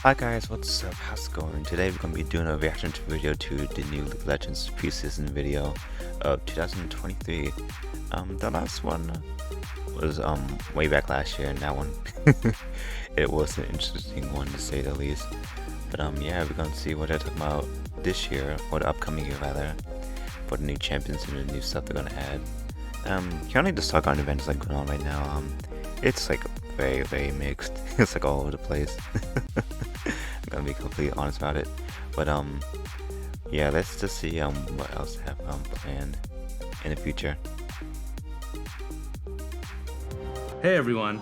Hi guys, what's up? How's it going? Today we're going to be doing a reaction video to the new League of Legends preseason video of 2023. The last one was way back last year, and that one it was an interesting one to say the least. But yeah, we're going to see what they're talking about this year, or the upcoming year rather, for the new champions and the new stuff they're going to add. Currently the Starground event is like going on right now. It's like very mixed. It's like all over the place. I'm gonna be completely honest about it, but yeah, let's just see what else I have planned in the future. Hey everyone,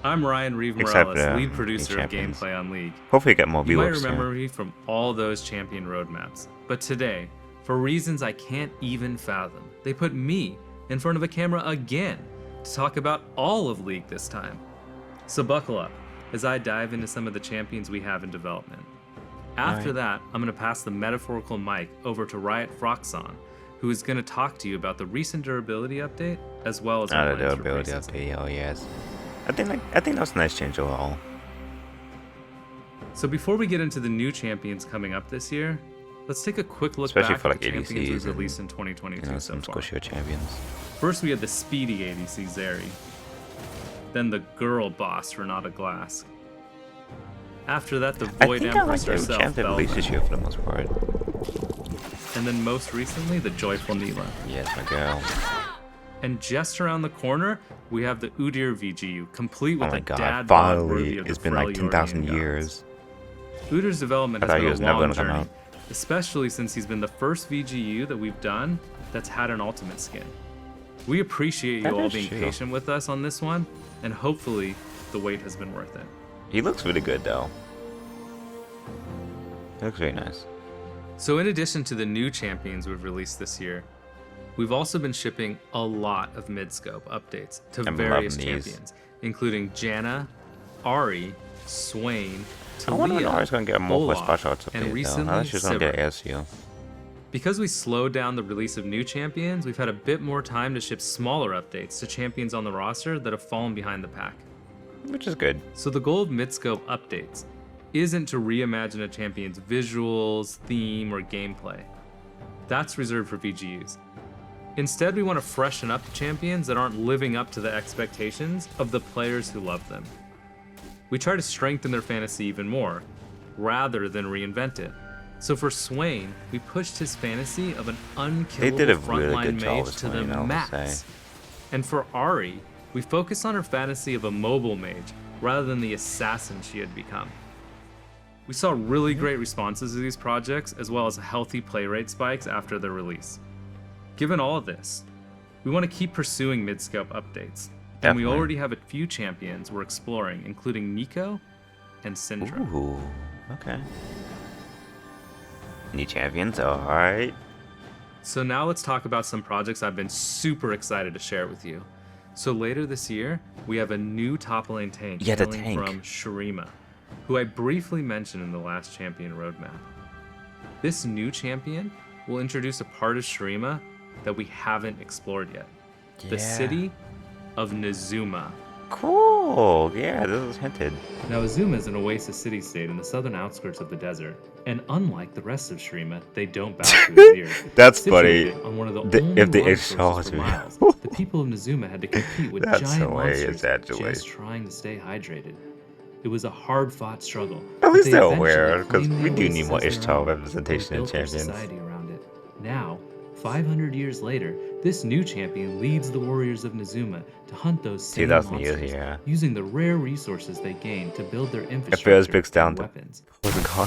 I'm Ryan Reeve Morales, lead producer of Gameplay on League. Hopefully get more You might viewers remember me from all those champion roadmaps, but today, for reasons I can't even fathom, they put me in front of a camera again to talk about all of League this time. So buckle up as I dive into some of the champions we have in development. After that, I'm going to pass the metaphorical mic over to Riot Froxon, who is going to talk to you about the recent durability update as well as the durability update. Oh yes, I think that was a nice change overall. So before we get into the new champions coming up this year, let's take a quick look Especially back for at like the champions ADCs we've released in 2022 so some far. squishier champions. First we had the speedy ADC Zeri, then the girl boss Renata Glass. After that, the Void Empress herself, Velvet. This year for the most part. And then most recently, the Joyful Neela. Yes, my girl. And just around the corner, we have the Udyr VGU, complete with a dad bod finally, worthy of it's the been like 10,000 Freljordian years. Udyr's development has been a long journey, out. especially since he's been the first VGU that we've done that's had an ultimate skin. We appreciate you all being patient with us on this one, and hopefully the wait has been worth it. He looks really good though. He looks very nice. So in addition to the new champions we've released this year, we've also been shipping a lot of mid-scope updates to various champions, including Janna, Ahri, Swain, Taliyah, I wonder when Ahri's gonna get more Olaf, special update and though. recently Now that she's gonna get Sivir. ASU. Because we slowed down the release of new champions, we've had a bit more time to ship smaller updates to champions on the roster that have fallen behind the pack. Which is good. So the goal of mid-scope updates isn't to reimagine a champion's visuals, theme, or gameplay. That's reserved for VGUs. Instead, we want to freshen up the champions that aren't living up to the expectations of the players who love them. We try to strengthen their fantasy even more, rather than reinvent it. So for Swain, we pushed his fantasy of an unkillable frontline mage to the max. And for Ahri, we focus on her fantasy of a mobile mage rather than the assassin she had become. We saw really great responses to these projects, as well as healthy play rate spikes after their release. Given all of this, we want to keep pursuing mid-scope updates. And we already have a few champions we're exploring, including Nico and Syndra. Ooh, okay. New champions, alright. So now let's talk about some projects I've been super excited to share with you. So later this year, we have a new top lane tank hailing from Shurima, who I briefly mentioned in the last champion roadmap. This new champion will introduce a part of Shurima that we haven't explored yet. The city of Nezuma. Cool, yeah, this was hinted. Now Azuma is an oasis city-state in the southern outskirts of the desert, and unlike the rest of Shurima, they don't bow to Azir. That's funny. On one of If the sources for miles, the people of Nezuma had to compete with giant monsters just trying to stay hydrated. It was a hard-fought struggle. At least they're aware, because we do need more Ishtar representation in champions. Around it. Now, 500 years later, this new champion leads the warriors of Nezuma to hunt those same monsters, using the rare resources they gained to build their infrastructure and weapons.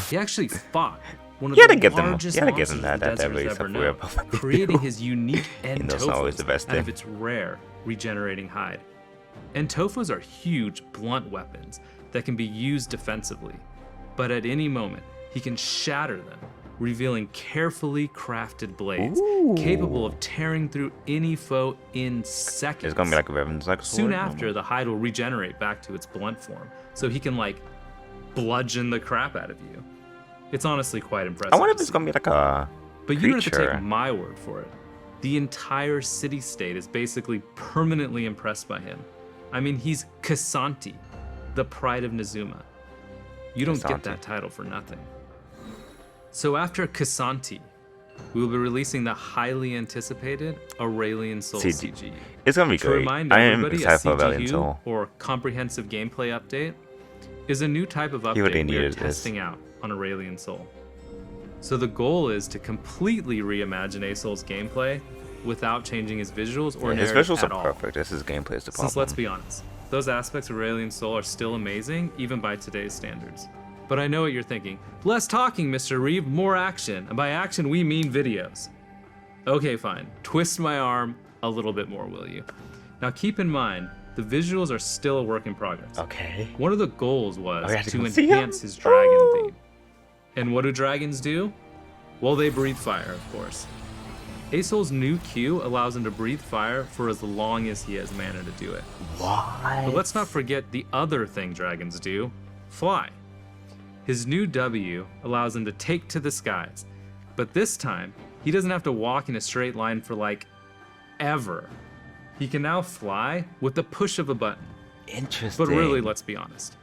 He actually fought one of the largest monsters the desert has ever known, creating his unique Pngtuber out of its rare regenerating hide. Pngtubers are huge, blunt weapons that can be used defensively, but at any moment, he can shatter them, revealing carefully crafted blades capable of tearing through any foe in seconds. It's gonna be like a weapons like soon after, the hide will regenerate back to its blunt form, so he can like bludgeon the crap out of you. It's honestly quite impressive. I wonder if it's gonna be like a But you don't have to take my word for it. The entire city-state is basically permanently impressed by him. I mean, he's Kasanti, the pride of Nezuma. You don't get Kassanti. that title for nothing. So after Kassanti, we will be releasing the highly anticipated Aurelion Sol CG. It's gonna be To great. remind I am everybody, a excited for Aurelion CGU, Sol. or Comprehensive Gameplay Update, is a new type of He really update we are needed this. testing out on Aurelion Sol. So the goal is to completely reimagine Asol's gameplay without changing his visuals or His narrative visuals at are all. perfect. This is gameplay is the problem. Since let's be honest, those aspects of Aurelion Sol are still amazing, even by today's standards. But I know what you're thinking. Less talking, Mr. Reeve, more action. And by action, we mean videos. Okay, fine. Twist my arm a little bit more, will you? Now keep in mind, the visuals are still a work in progress. Okay. One of the goals was we have to to go see him? enhance his dragon Ooh. theme. And what do dragons do? Well, they breathe fire, of course. Asol's new Q allows him to breathe fire for as long as he has mana to do it. Why? But let's not forget the other thing dragons do, fly. His new W allows him to take to the skies, but this time, he doesn't have to walk in a straight line for like, ever. He can now fly with the push of a button. Interesting. But really, let's be honest.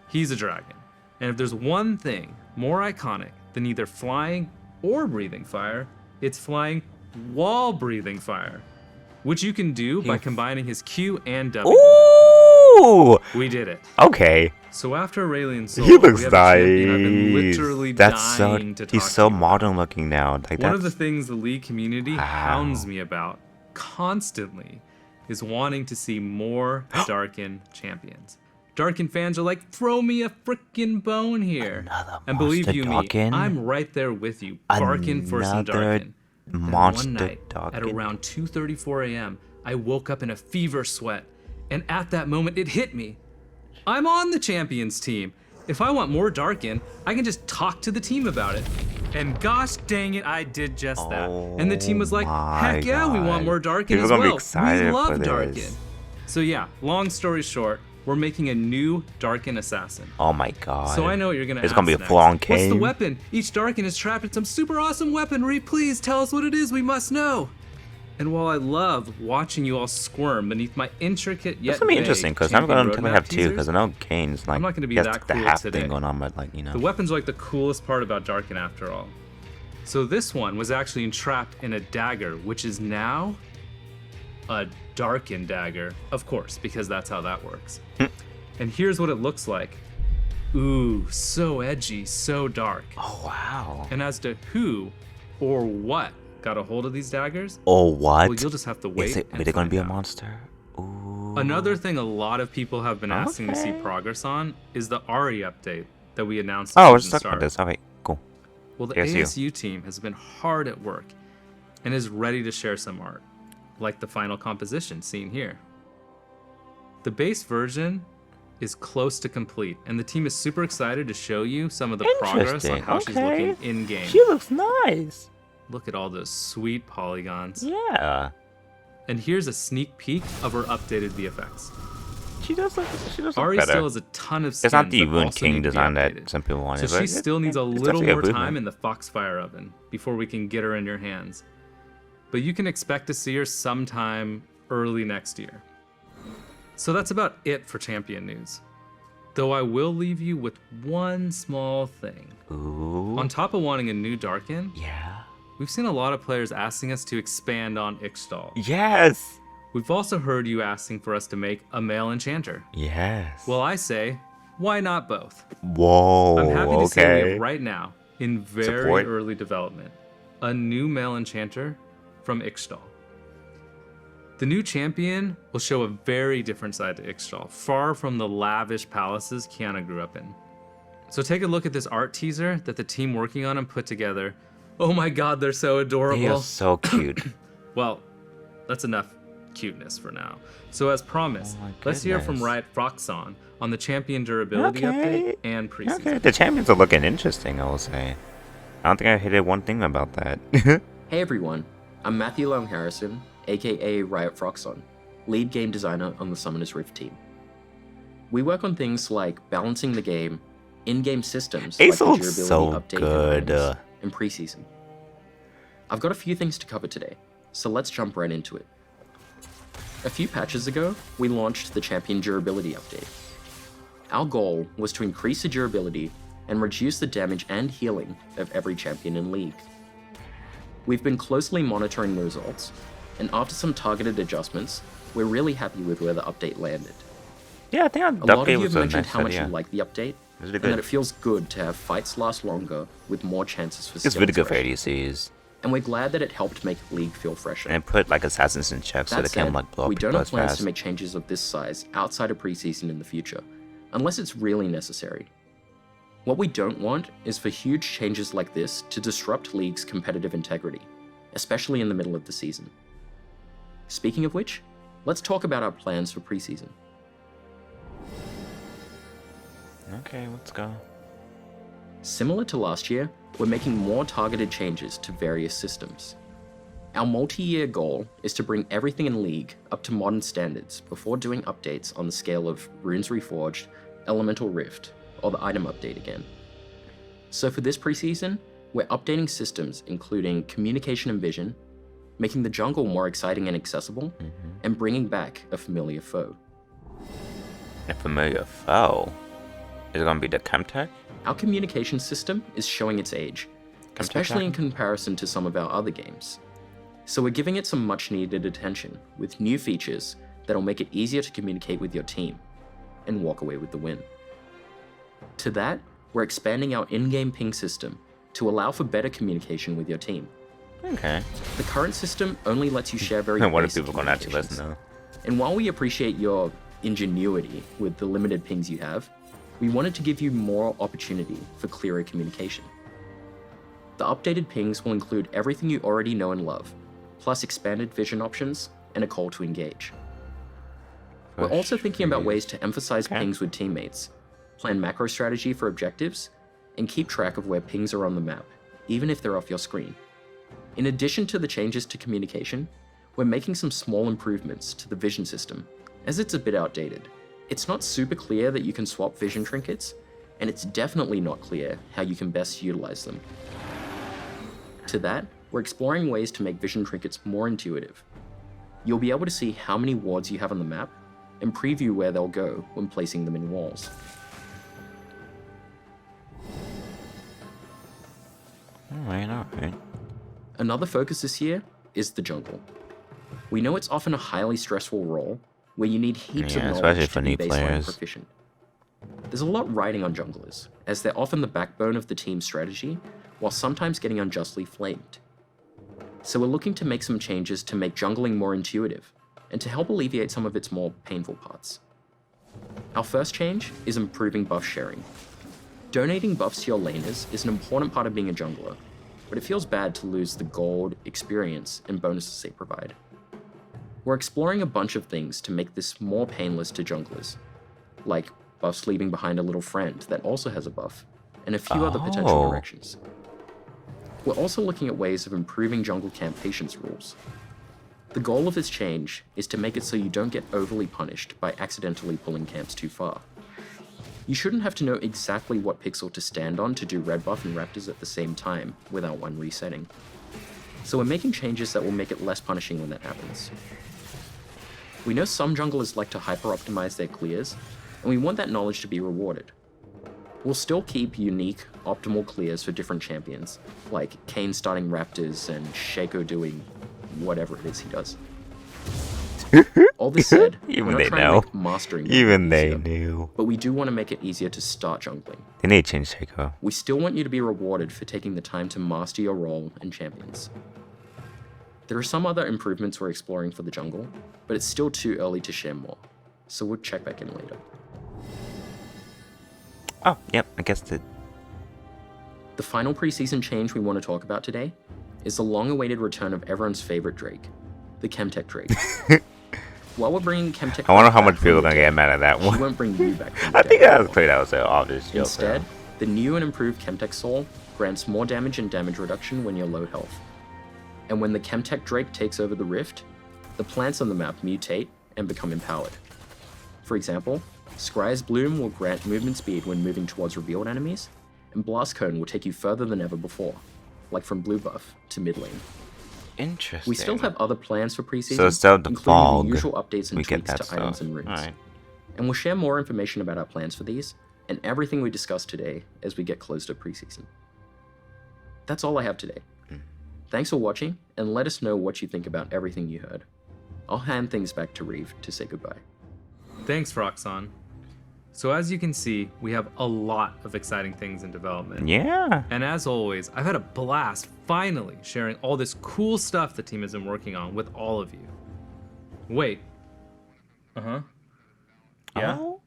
He's a dragon. And if there's one thing more iconic than either flying or breathing fire, it's flying while breathing fire, which you can do by combining his Q and W. Ooh! We did it. Okay. So after Aurelion Sol, He looks we have a champion I've been nice. literally That's so. dying to talk He's so to you modern looking now. Like One of the that's. things the League community Wow. hounds me about constantly is wanting to see more Darkin champions. Darkin fans are like, throw me a frickin' bone here. Another And believe monster you Darkin? me, I'm right there with you, barking for some Another Darkin. Then monster one night, at Darkin? around 2:34 a.m., I woke up in a fever sweat, and at that moment it hit me. I'm on the champions team. If I want more Darkin, I can just talk to the team about it. And gosh dang it, I did just that. And the team was like, heck yeah, we want more Darkin People as are gonna be well. excited We for love this. Darkin. So yeah, long story short, we're making a new Darkin assassin. Oh my god. So I know what you're gonna It's ask gonna be a next. full-on What's the game. weapon? Each Darkin is trapped in some super awesome weaponry. Please tell us what it is. We must know. And while I love watching you all squirm beneath my intricate yet It's gonna be vague interesting because I'm champion gonna until I roadmap have two teasers, because I know Kane's like I'm not gonna be he has that the cool half today. thing going on, but like you know. the weapons are like the coolest part about Darkin after all. So this one was actually entrapped in a dagger, which is now a Darkin dagger, of course, because that's how that works. And here's what it looks like. Ooh, so edgy, so dark. Oh wow. And as to who or what got a hold of these daggers, Oh what? well, you'll just have to wait. Is it and really gonna find be a out. monster? Ooh. Another thing a lot of people have been asking to see Okay. progress on is the Ari update that we announced. Oh, at we're season just talking about start. this. Okay, cool. Well, the ASU. ASU team has been hard at work and is ready to share some art, like the final composition seen here. The base version is close to complete, and the team is super excited to show you some of the progress on Interesting, how she's okay. looking in-game. She looks nice. Look at all those sweet polygons. Yeah. And here's a sneak peek of her updated VFX. She does look Ari better. still has a ton of skins It's not the that Wound also King need to be design updated. that some people wanted. So but she still needs a it's little definitely more improvement. time in the Foxfire oven before we can get her in your hands. But you can expect to see her sometime early next year. So that's about it for champion news. Though I will leave you with one small thing. Ooh. On top of wanting a new Darkin, Yeah. we've seen a lot of players asking us to expand on Ixtal. Yes. We've also heard you asking for us to make a male enchanter. Yes. Well, I say, why not both? Whoa. I'm happy to say we okay. have right now, in very Support. early development, a new male enchanter from Ixtal. The new champion will show a very different side to Ixtal, far from the lavish palaces Kiana grew up in. So take a look at this art teaser that the team working on him put together. Oh my god, they're so adorable. They are so cute. Well, that's enough cuteness for now. So as promised, Oh my let's hear from goodness. Riot Froxon on the champion durability update and preseason. Okay. The champions are looking interesting, I will say. I don't think I hated one thing about that. Hey everyone, I'm Matthew Long Harrison, aka Riot Froxon, lead game designer on the Summoner's Rift team. We work on things like balancing the game, in-game systems like Ace the looks durability so update good. and in preseason. I've got a few things to cover today, so let's jump right into it. A few patches ago, we launched the champion durability update. Our goal was to increase the durability and reduce the damage and healing of every champion in League. We've been closely monitoring the results, and after some targeted adjustments, we're really happy with where the update landed. Yeah, I think A lot of you have mentioned how much you like the update, Really and good. that it feels good to have fights last longer with more chances for It's skill really good for expression. ADCs. And we're glad that it helped make League feel fresher. And put like assassins in check so That they can said, like blow up we don't people have as plans fast. to make changes of this size outside of preseason in the future, unless it's really necessary. What we don't want is for huge changes like this to disrupt League's competitive integrity, especially in the middle of the season. Speaking of which, let's talk about our plans for preseason. Okay, let's go. Similar to last year, we're making more targeted changes to various systems. Our multi-year goal is to bring everything in League up to modern standards before doing updates on the scale of Runes Reforged, Elemental Rift, or the item update again. So for this preseason, we're updating systems including communication and vision, making the jungle more exciting and accessible, and bringing back a familiar foe. A familiar foe? Is it gonna be the Chemtech? Our communication system is showing its age, especially in comparison to some of our other games. So we're giving it some much needed attention with new features that'll make it easier to communicate with your team and walk away with the win. To that, we're expanding our in-game ping system to allow for better communication with your team. Okay. The current system only lets you share very What if basic people gonna actually listen communications. though? And while we appreciate your ingenuity with the limited pings you have, we wanted to give you more opportunity for clearer communication. The updated pings will include everything you already know and love, plus expanded vision options and a call to engage. We're also thinking about ways to emphasize pings with teammates, plan macro strategy for objectives, and keep track of where pings are on the map, even if they're off your screen. In addition to the changes to communication, we're making some small improvements to the vision system, as it's a bit outdated. It's not super clear that you can swap vision trinkets, and it's definitely not clear how you can best utilize them. To that, we're exploring ways to make vision trinkets more intuitive. You'll be able to see how many wards you have on the map, and preview where they'll go when placing them in walls. Alright. Another focus this year is the jungle. We know it's often a highly stressful role, where you need heaps of Yeah, knowledge especially to for be new baseline players. proficient. There's a lot riding on junglers, as they're often the backbone of the team's strategy, while sometimes getting unjustly flamed. So we're looking to make some changes to make jungling more intuitive, and to help alleviate some of its more painful parts. Our first change is improving buff sharing. Donating buffs to your laners is an important part of being a jungler, but it feels bad to lose the gold, experience, and bonuses they provide. We're exploring a bunch of things to make this more painless to junglers, like buffs leaving behind a little friend that also has a buff, and a few other potential directions. We're also looking at ways of improving jungle camp patience rules. The goal of this change is to make it so you don't get overly punished by accidentally pulling camps too far. You shouldn't have to know exactly what pixel to stand on to do red buff and raptors at the same time without one resetting. So we're making changes that will make it less punishing when that happens. We know some junglers like to hyper-optimize their clears, and we want that knowledge to be rewarded. We'll still keep unique, optimal clears for different champions, like Kayn starting raptors and Shaco doing whatever it is he does. All this said, Even we're not they trying know. to make mastering Even they easier, knew. but we do want to make it easier to start jungling. They need to change Seiko. We still want you to be rewarded for taking the time to master your role and champions. There are some other improvements we're exploring for the jungle, but it's still too early to share more, so we'll check back in later. Oh, yep, I guessed it. The final preseason change we want to talk about today is the long-awaited return of everyone's favorite Drake, the Chemtech Drake. While we're bringing Chemtech I wonder how back much from people are the gonna dead, get mad at that she one. won't bring you back from the I think dead. I was played out as an obvious joke. Instead, the new and improved Chemtech Soul grants more damage and damage reduction when you're low health. And when the Chemtech Drake takes over the Rift, the plants on the map mutate and become empowered. For example, Scry's Bloom will grant movement speed when moving towards revealed enemies, and Blast Cone will take you further than ever before, like from blue buff to mid lane. Interesting. We still have other plans for preseason, So instead of the including fog, the usual updates and we get tweaks that to items stuff. and runes. Alright. and we'll share more information about our plans for these and everything we discussed today as we get close to preseason. That's all I have today. Thanks for watching, and let us know what you think about everything you heard. I'll hand things back to Reeve to say goodbye. Thanks, Froxon. So as you can see, we have a lot of exciting things in development. Yeah. And as always, I've had a blast finally sharing all this cool stuff the team has been working on with all of you. Wait. Yeah? Oh?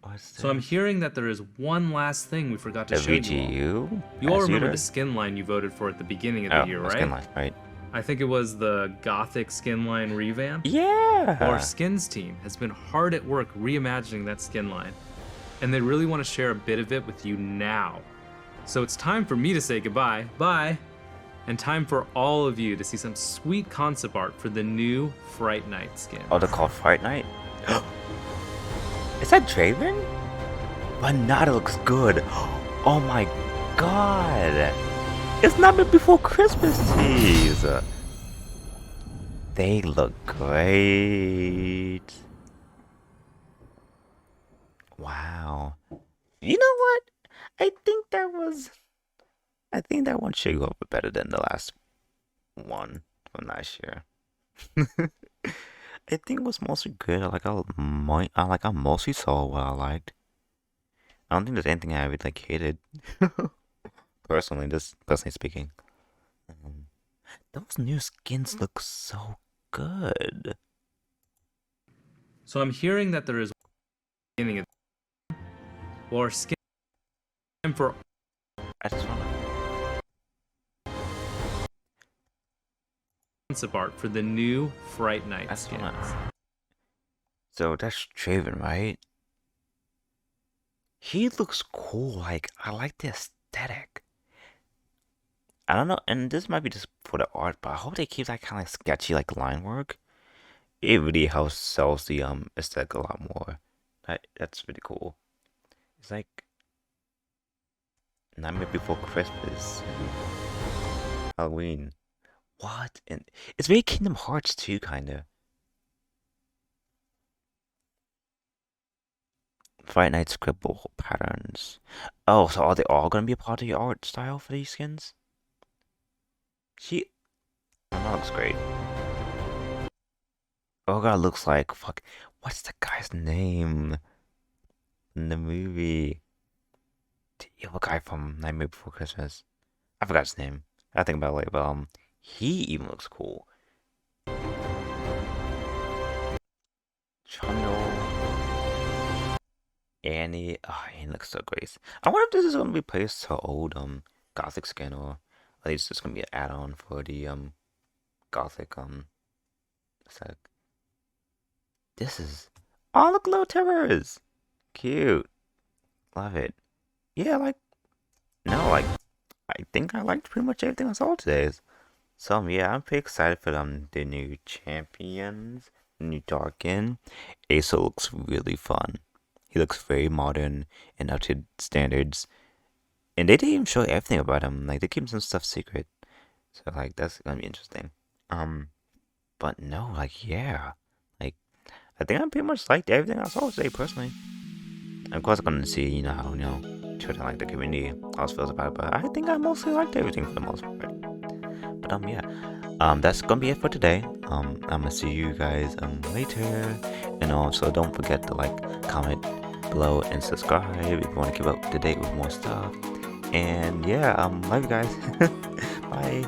What's So I'm hearing that there is one last thing we forgot to the show you all. VGU? You all remember Shooter? the skin line you voted for at the beginning of the year, the right? skin line, right? I think it was the Gothic skin line revamp. Yeah. Our skins team has been hard at work reimagining that skin line, and they really want to share a bit of it with you now. So it's time for me to say goodbye, bye, and time for all of you to see some sweet concept art for the new Fright Night skin. Oh, they're called Fright Night? Is that Draven? But now it looks good. Oh my god. It's not been before Christmas tees. They look great. Wow. You know what? I think that one should go up better than the last one from last year. I think it was mostly good. I mostly saw what I liked. I don't think there's anything I really hated. Personally speaking. Those new skins look so good. So I'm hearing that there is beginning of or skin for I just wanna concept art for the new Fright Night skins. So that's Draven, right? He looks cool. Like, I like the aesthetic. I don't know, and this might be just for the art, but I hope they keep that kind of like sketchy like line work. It really helps sells the aesthetic a lot more. That's really cool. It's like Nightmare Before Christmas, Halloween. What? And it's very Kingdom Hearts too, kinda. Fright Night scribble patterns. Oh, so are they all gonna be a part of your art style for these skins? That looks great. Oh god, looks like what's the guy's name in the movie? The evil guy from Nightmare Before Christmas. I forgot his name. I think about it later, but he even looks cool. Chundle. Annie. Oh, Annie looks so great. I wonder if this is gonna replace her old Gothic skin, or at least it's gonna be an add-on for the Gothic aesthetic. This is look, little terrors. Cute. Love it. Yeah, I think I liked pretty much everything I saw today. So yeah, I'm pretty excited for the new champions, the new Darkin. Asa looks really fun. He looks very modern and up to standards. And they didn't even show everything about him. Like, they keep some stuff secret. So that's gonna be interesting. But no, yeah. I think I pretty much liked everything I saw today personally. Of course I'm gonna see, how, Twitter, the community how feels about it, but I think I mostly liked everything for the most part. But yeah. That's gonna be it for today. I'm gonna see you guys later. And also don't forget to comment below and subscribe if you want to keep up to date with more stuff. And yeah, love you guys. Bye.